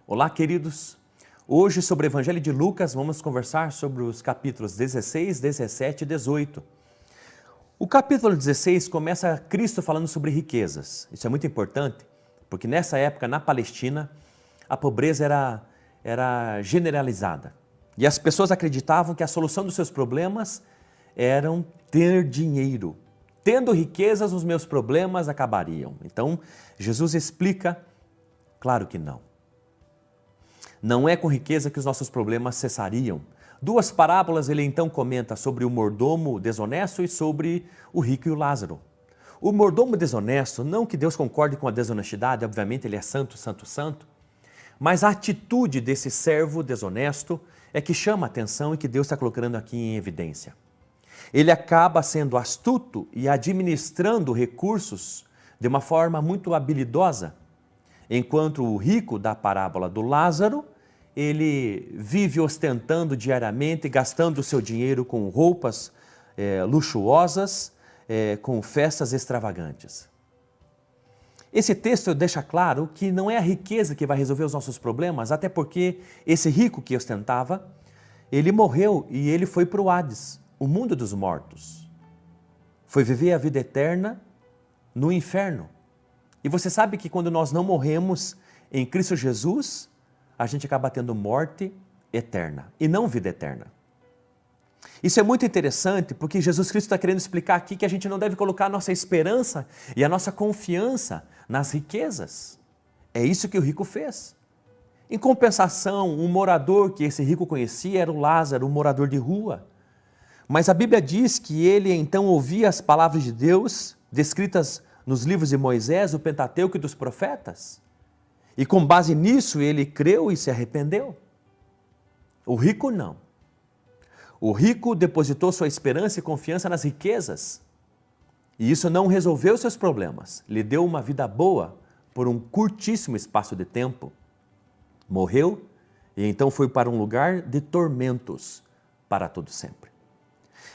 Olá, queridos. Hoje, sobre o Evangelho de Lucas, vamos conversar sobre os capítulos 16, 17 e 18. O capítulo 16 começa Cristo falando sobre riquezas. Isso é muito importante, porque nessa época, na Palestina, a pobreza era generalizada. E as pessoas acreditavam que a solução dos seus problemas eram ter dinheiro. Tendo riquezas, os meus problemas acabariam. Então, Jesus explica, claro que não. Não é com riqueza que os nossos problemas cessariam. Duas parábolas ele então comenta sobre o mordomo desonesto e sobre o rico e o Lázaro. O mordomo desonesto, não que Deus concorde com a desonestidade, obviamente ele é santo, santo, santo, mas a atitude desse servo desonesto é que chama a atenção e que Deus está colocando aqui em evidência. Ele acaba sendo astuto e administrando recursos de uma forma muito habilidosa, enquanto o rico da parábola do Lázaro, ele vive ostentando diariamente, gastando o seu dinheiro com roupas luxuosas, com festas extravagantes. Esse texto deixa claro que não é a riqueza que vai resolver os nossos problemas, até porque esse rico que ostentava, ele morreu e ele foi para o Hades, o mundo dos mortos. Foi viver a vida eterna no inferno. E você sabe que quando nós não morremos em Cristo Jesus, a gente acaba tendo morte eterna e não vida eterna. Isso é muito interessante porque Jesus Cristo está querendo explicar aqui que a gente não deve colocar a nossa esperança e a nossa confiança nas riquezas. É isso que o rico fez. Em compensação, um morador que esse rico conhecia era o Lázaro, um morador de rua. Mas a Bíblia diz que ele então ouvia as palavras de Deus descritas nos livros de Moisés, o Pentateuco e dos profetas. E com base nisso ele creu e se arrependeu. O rico não. O rico depositou sua esperança e confiança nas riquezas. E isso não resolveu seus problemas. Lhe deu uma vida boa por um curtíssimo espaço de tempo. Morreu e então foi para um lugar de tormentos para todo sempre.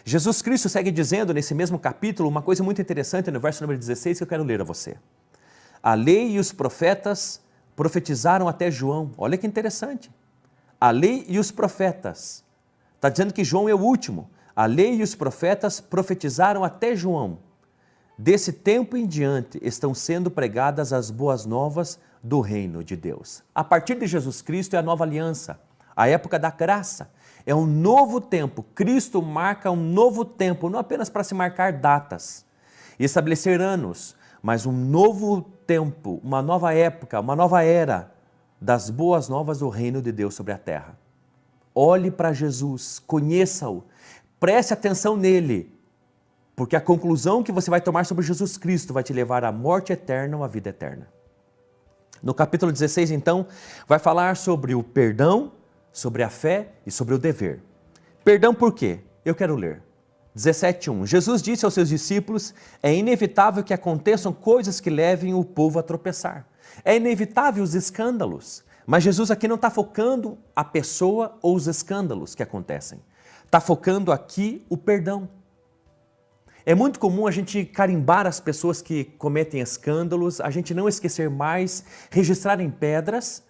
Jesus Cristo segue dizendo nesse mesmo capítulo uma coisa muito interessante no verso número 16 que eu quero ler a você. A lei e os profetas profetizaram até João. Olha que interessante. A lei e os profetas. Está dizendo que João é o último. A lei e os profetas profetizaram até João. Desse tempo em diante estão sendo pregadas as boas novas do reino de Deus. A partir de Jesus Cristo é a nova aliança, a época da graça. É um novo tempo. Cristo marca um novo tempo, não apenas para se marcar datas e estabelecer anos, mas um novo tempo, uma nova época, uma nova era das boas novas do reino de Deus sobre a terra. Olhe para Jesus, conheça-o, preste atenção nele, porque a conclusão que você vai tomar sobre Jesus Cristo vai te levar à morte eterna ou à vida eterna. No capítulo 16, então, vai falar sobre o perdão, sobre a fé e sobre o dever. Perdão por quê? Eu quero ler. 17:1. Jesus disse aos seus discípulos, é inevitável que aconteçam coisas que levem o povo a tropeçar. É inevitável os escândalos. Mas Jesus aqui não está focando a pessoa ou os escândalos que acontecem. Está focando aqui o perdão. É muito comum a gente carimbar as pessoas que cometem escândalos, a gente não esquecer mais, registrar em pedras.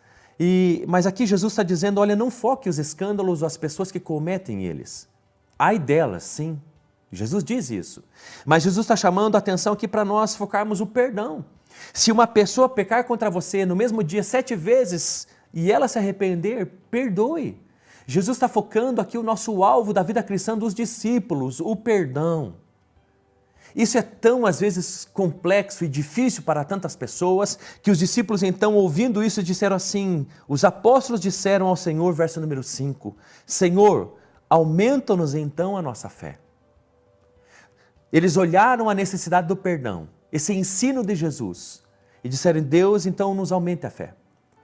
Mas aqui Jesus está dizendo, olha, não foque os escândalos ou as pessoas que cometem eles. Ai delas, sim. Jesus diz isso. Mas Jesus está chamando a atenção aqui para nós focarmos o perdão. Se uma pessoa pecar contra você no mesmo dia 7 vezes e ela se arrepender, perdoe. Jesus está focando aqui o nosso alvo da vida cristã dos discípulos, o perdão. Isso é tão, às vezes, complexo e difícil para tantas pessoas, que os discípulos, então, ouvindo isso, disseram assim, os apóstolos disseram ao Senhor, verso número 5, Senhor, aumenta-nos então a nossa fé. Eles olharam a necessidade do perdão, esse ensino de Jesus, e disseram, Deus, então, nos aumente a fé.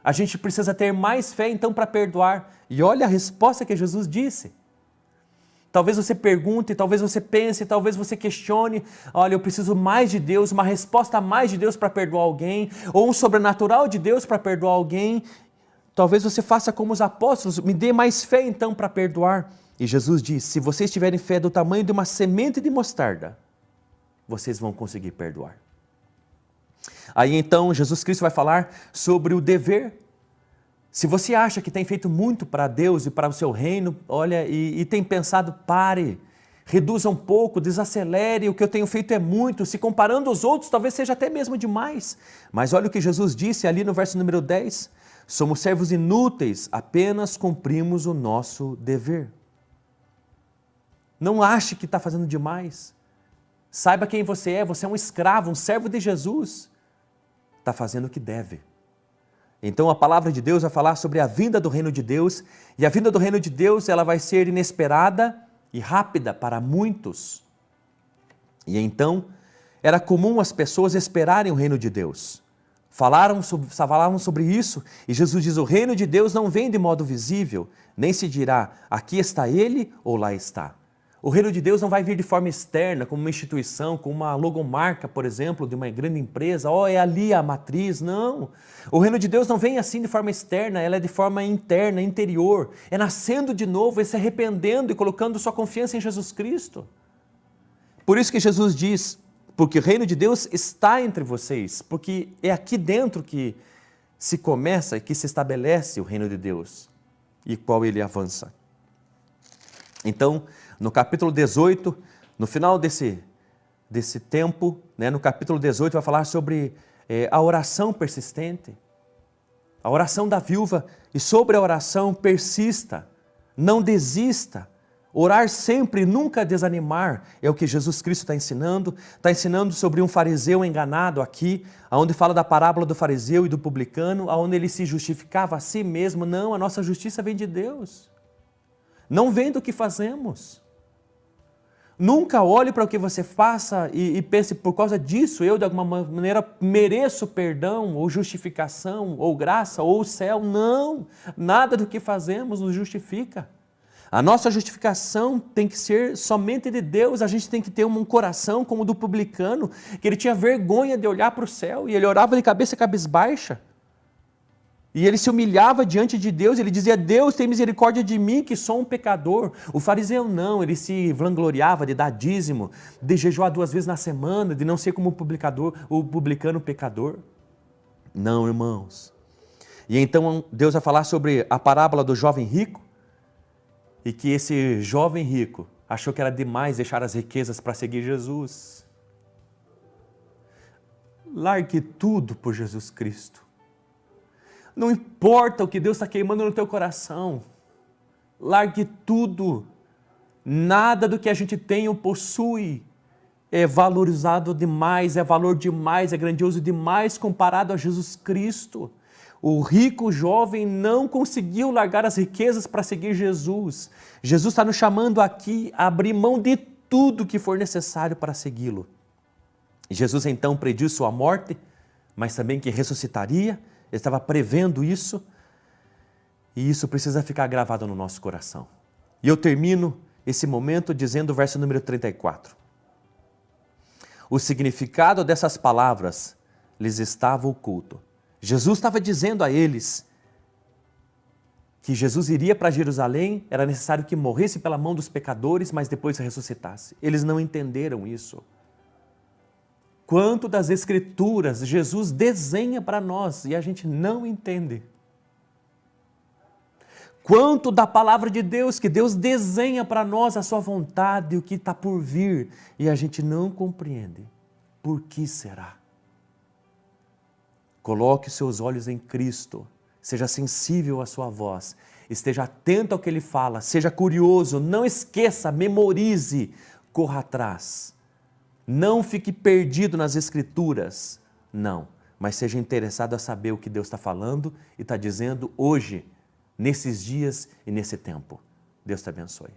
A gente precisa ter mais fé, então, para perdoar. E olha a resposta que Jesus disse. Talvez você pergunte, talvez você pense, talvez você questione, olha, eu preciso mais de Deus, uma resposta a mais de Deus para perdoar alguém, ou um sobrenatural de Deus para perdoar alguém. Talvez você faça como os apóstolos, me dê mais fé então para perdoar. E Jesus diz, se vocês tiverem fé do tamanho de uma semente de mostarda, vocês vão conseguir perdoar. Aí então Jesus Cristo vai falar sobre o dever. Se você acha que tem feito muito para Deus e para o seu reino, olha, e tem pensado, pare, reduza um pouco, desacelere, o que eu tenho feito é muito, se comparando aos outros, talvez seja até mesmo demais. Mas olha o que Jesus disse ali no verso número 10, somos servos inúteis, apenas cumprimos o nosso dever. Não ache que está fazendo demais. Saiba quem você é um escravo, um servo de Jesus. Está fazendo o que deve. Então a palavra de Deus vai falar sobre a vinda do reino de Deus, e a vinda do reino de Deus ela vai ser inesperada e rápida para muitos. E então era comum as pessoas esperarem o reino de Deus. Falaram sobre isso, e Jesus diz, o reino de Deus não vem de modo visível, nem se dirá, aqui está ele ou lá está. O reino de Deus não vai vir de forma externa, como uma instituição, como uma logomarca, por exemplo, de uma grande empresa. É ali a matriz. Não. O reino de Deus não vem assim de forma externa, ela é de forma interna, interior. É nascendo de novo, é se arrependendo e colocando sua confiança em Jesus Cristo. Por isso que Jesus diz, porque o reino de Deus está entre vocês, porque é aqui dentro que se começa e que se estabelece o reino de Deus, e qual ele avança. Então, no capítulo 18, no final desse tempo, no capítulo 18 vai falar sobre a oração persistente, a oração da viúva, e sobre a oração persista, não desista, orar sempre, nunca desanimar, é o que Jesus Cristo está ensinando sobre um fariseu enganado aqui, onde fala da parábola do fariseu e do publicano, onde ele se justificava a si mesmo. Não, a nossa justiça vem de Deus, não vem do que fazemos. Nunca olhe para o que você faça e pense, por causa disso, eu de alguma maneira mereço perdão, ou justificação, ou graça, ou o céu. Não, nada do que fazemos nos justifica. A nossa justificação tem que ser somente de Deus. A gente tem que ter um coração como o do publicano, que ele tinha vergonha de olhar para o céu, e ele orava de cabeça cabisbaixa. E ele se humilhava diante de Deus, ele dizia, Deus tem misericórdia de mim, que sou um pecador. O fariseu não, ele se vangloriava de dar dízimo, de jejuar 2 vezes na semana, de não ser como o publicano pecador. Não, irmãos. E então Deus vai falar sobre a parábola do jovem rico, e que esse jovem rico achou que era demais deixar as riquezas para seguir Jesus. Largue tudo por Jesus Cristo. Não importa o que Deus está queimando no teu coração. Largue tudo. Nada do que a gente tem ou possui é valorizado demais, é valor demais, é grandioso demais comparado a Jesus Cristo. O rico jovem não conseguiu largar as riquezas para seguir Jesus. Jesus está nos chamando aqui a abrir mão de tudo que for necessário para segui-lo. Jesus então prediu sua morte, mas também que ressuscitaria. Ele estava prevendo isso, e isso precisa ficar gravado no nosso coração. E eu termino esse momento dizendo o verso número 34. O significado dessas palavras lhes estava oculto. Jesus estava dizendo a eles que Jesus iria para Jerusalém, era necessário que morresse pela mão dos pecadores, mas depois ressuscitasse. Eles não entenderam isso. Quanto das Escrituras Jesus desenha para nós e a gente não entende. Quanto da palavra de Deus, que Deus desenha para nós a sua vontade, o que está por vir, e a gente não compreende. Por que será? Coloque os seus olhos em Cristo, seja sensível à sua voz, esteja atento ao que Ele fala, seja curioso, não esqueça, memorize, corra atrás. Não fique perdido nas Escrituras, não, mas seja interessado a saber o que Deus está falando e está dizendo hoje, nesses dias e nesse tempo. Deus te abençoe.